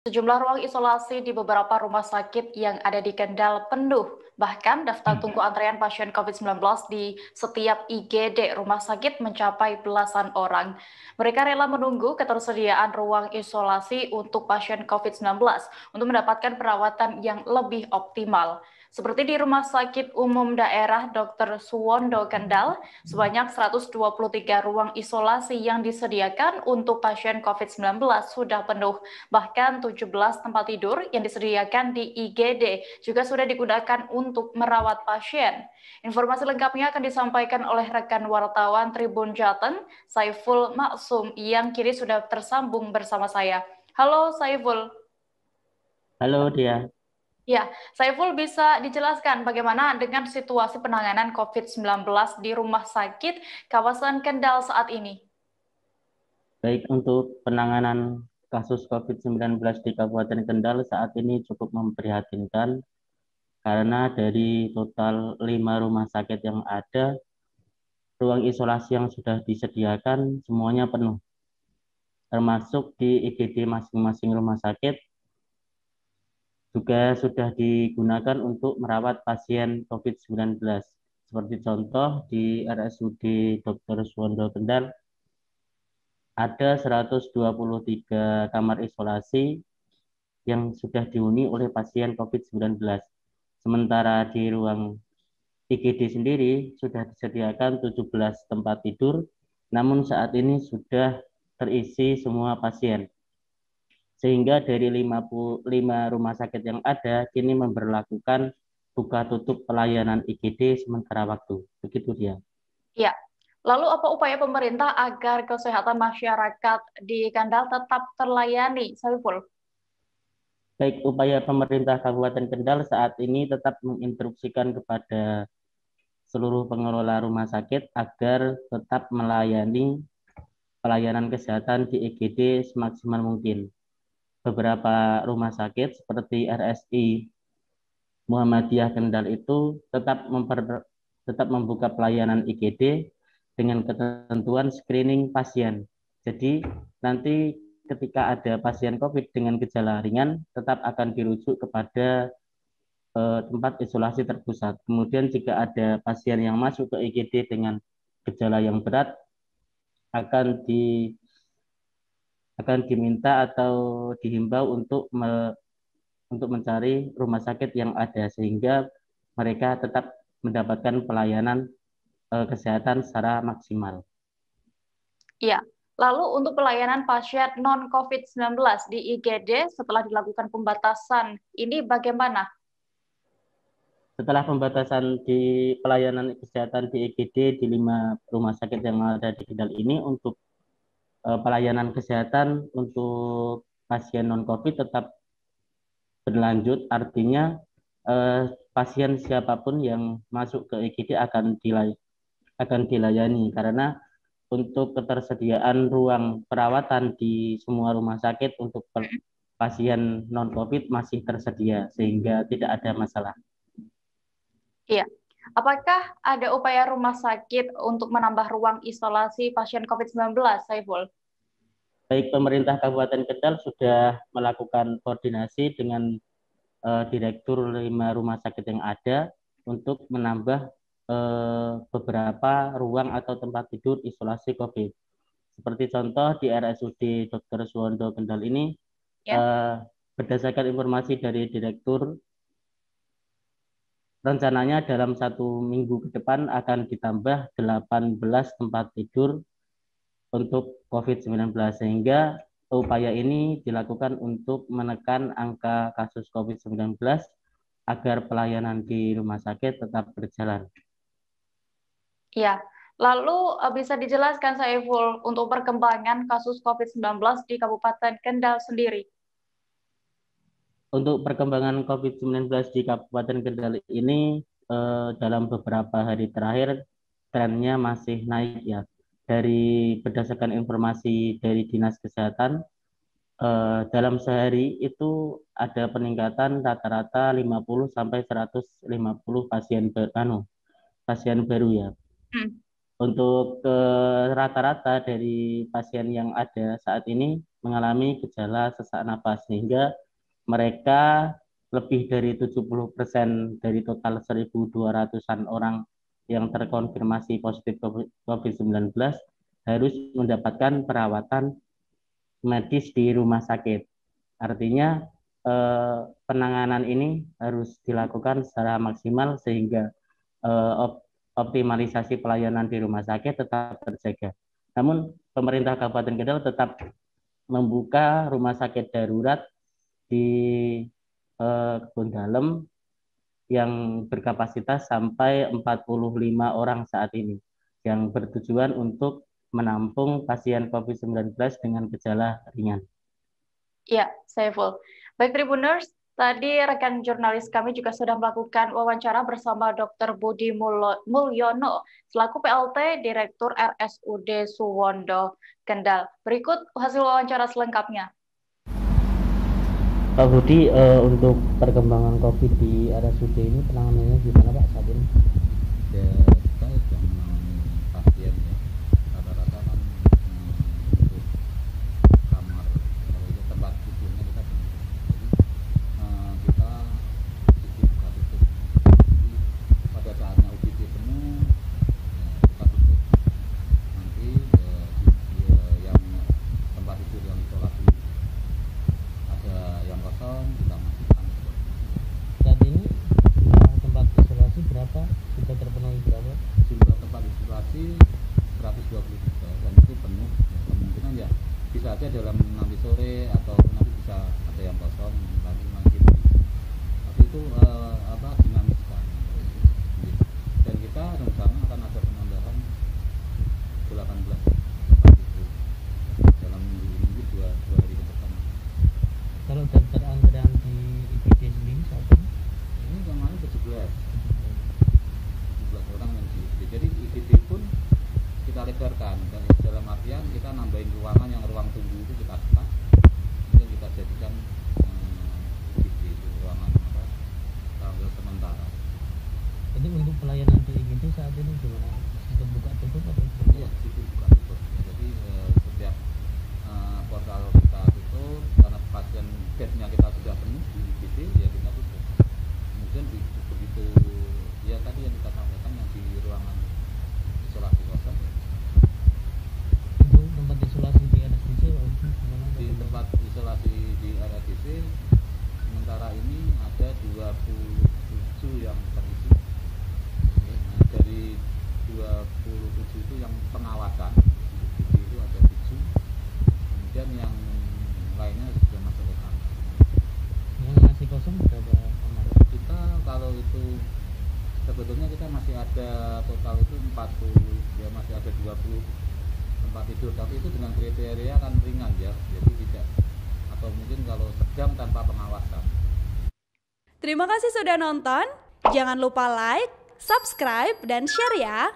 Sejumlah ruang isolasi di beberapa rumah sakit yang ada di Kendal penuh. Bahkan daftar tunggu antrean pasien COVID-19 di setiap IGD rumah sakit mencapai belasan orang. Mereka rela menunggu ketersediaan ruang isolasi untuk pasien COVID-19 untuk mendapatkan perawatan yang lebih optimal. Seperti di Rumah Sakit Umum Daerah Dr. Suwondo Kendal, sebanyak 123 ruang isolasi yang disediakan untuk pasien COVID-19 sudah penuh. Bahkan 17 tempat tidur yang disediakan di IGD juga sudah digunakan untuk merawat pasien. Informasi lengkapnya akan disampaikan oleh rekan wartawan Tribun Jateng, Saiful Maksum, yang kini sudah tersambung bersama saya. Halo Saiful. Halo dia, Ya, Saiful bisa dijelaskan bagaimana dengan situasi penanganan COVID-19 di rumah sakit kawasan Kendal saat ini? baik untuk penanganan kasus COVID-19 di Kabupaten Kendal saat ini cukup memprihatinkan karena dari total 5 rumah sakit yang ada, ruang isolasi yang sudah disediakan semuanya penuh, termasuk di IGD masing-masing rumah sakit juga sudah digunakan untuk merawat pasien COVID-19. Seperti contoh di RSUD Dr. Suwondo Kendal ada 123 kamar isolasi yang sudah dihuni oleh pasien COVID-19. Sementara di ruang IGD sendiri sudah disediakan 17 tempat tidur, namun saat ini sudah terisi semua pasien. Sehingga dari 55 rumah sakit yang ada, kini memberlakukan buka tutup pelayanan IGD sementara waktu. Begitu dia. Ya, lalu apa upaya pemerintah agar kesehatan masyarakat di Kendal tetap terlayani, Saiful? Baik, upaya pemerintah Kabupaten Kendal saat ini tetap menginstruksikan kepada seluruh pengelola rumah sakit agar tetap melayani pelayanan kesehatan di IGD semaksimal mungkin. Beberapa rumah sakit seperti RSI Muhammadiyah Kendal itu tetap membuka pelayanan IGD dengan ketentuan screening pasien. Jadi nanti ketika ada pasien COVID dengan gejala ringan tetap akan dirujuk kepada tempat isolasi terpusat. Kemudian jika ada pasien yang masuk ke IGD dengan gejala yang berat akan di akan diminta atau dihimbau untuk mencari rumah sakit yang ada sehingga mereka tetap mendapatkan pelayanan kesehatan secara maksimal. Ya, lalu untuk pelayanan pasien non-COVID-19 di IGD setelah dilakukan pembatasan, ini bagaimana? Setelah pembatasan di pelayanan kesehatan di IGD di 5 rumah sakit yang ada di Kendal ini untuk pelayanan kesehatan untuk pasien non-COVID tetap berlanjut, artinya pasien siapapun yang masuk ke IGD akan dilayani karena untuk ketersediaan ruang perawatan di semua rumah sakit untuk pasien non-COVID masih tersedia sehingga tidak ada masalah. Iya. Apakah ada upaya rumah sakit untuk menambah ruang isolasi pasien COVID-19, Saiful? Baik pemerintah Kabupaten Kendal sudah melakukan koordinasi dengan direktur 5 rumah sakit yang ada untuk menambah beberapa ruang atau tempat tidur isolasi COVID. Seperti contoh di RSUD Dr. Suwondo Kendal ini, Ya. berdasarkan informasi dari direktur, rencananya dalam 1 minggu ke depan akan ditambah 18 tempat tidur untuk COVID-19 sehingga upaya ini dilakukan untuk menekan angka kasus COVID-19 agar pelayanan di rumah sakit tetap berjalan. Ya. Lalu bisa dijelaskan, Saiful, untuk perkembangan kasus COVID-19 di Kabupaten Kendal sendiri? Untuk perkembangan COVID-19 di Kabupaten Kendal ini dalam beberapa hari terakhir trennya masih naik ya. Dari berdasarkan informasi dari Dinas Kesehatan, dalam sehari itu ada peningkatan rata-rata 50 sampai 150 pasien baru ya. Hmm. Untuk rata-rata dari pasien yang ada saat ini mengalami gejala sesak napas, sehingga mereka lebih dari 70% dari total 1.200-an orang yang terkonfirmasi positif COVID-19 harus mendapatkan perawatan medis di rumah sakit. Artinya penanganan ini harus dilakukan secara maksimal sehingga optimalisasi pelayanan di rumah sakit tetap terjaga. Namun pemerintah Kabupaten Kendal tetap membuka rumah sakit darurat di Kebun Dalem yang berkapasitas sampai 45 orang saat ini, yang bertujuan untuk menampung pasien COVID-19 dengan gejala ringan. Ya, Saiful. Baik Tribuners, tadi rekan jurnalis kami juga sudah melakukan wawancara bersama Dr. Budi Mulyono selaku PLT Direktur RSUD Suwondo, Kendal. Berikut hasil wawancara selengkapnya. Pak Budi, untuk perkembangan COVID di RSUD ini penanganannya gimana Pak saat ini? Ya, kita sudah menangani pasien ya. Rata-rata kan untuk kamar kalau itu tempat tidurnya kita penuh. Jadi kita buka tutup. Jadi pada saatnya UGD penuh, ya, kita tutup. Nanti yang tempat tidur yang isolasi ada yang kosong kita masukkan. Saat ini jumlah tempat isolasi berapa? Sudah terpenuhi berapa? Jumlah tempat isolasi 123 dan itu penuh. Ya, kemungkinan ya bisa aja dalam nanti sore atau nanti bisa ada yang kosong nanti lagi. Tapi itu dinamis sekali. Dan kita rencana akan ada penambahan 18 tempat itu dalam minggu dua hari ke depan. Kalau daftar antrean di IGD sendiri saat ini Kemarin 17 orang yang di IGD. Jadi IGD pun kita lebarkan, dan dalam artian kita nambahin ruangan yang ruang tunggu itu kita sekat, kemudian kita jadikan IGD itu ruangan sementara. Jadi untuk pelayanan di IGD saat ini gimana? Sistem buka tutup atau gimana? Iya, itu buka tutup. Jadi setiap portal kita tutup karena pasien bednya kita sudah penuh di IGD, ya kita tutup. Kemudian begitu ya tadi yang kita sampaikan yang di ruangan isolasi kosong. Untuk tempat isolasi di RSDC gimana? Di tempat isolasi di RSDC sementara ini ada 27 yang terisi. Nah, dari 27 itu yang pengawasan itu ada 7, kemudian yang lainnya sudah masuk ke kamar. Yang masih kosong berapa kamar? Kita kalau itu sebetulnya kita masih ada total itu 40, ya masih ada 20 tempat tidur, tapi itu dengan kriteria kan ringan ya, jadi tidak, atau mungkin kalau sedang tanpa pengawasan. Terima kasih sudah nonton, jangan lupa like, subscribe, dan share ya.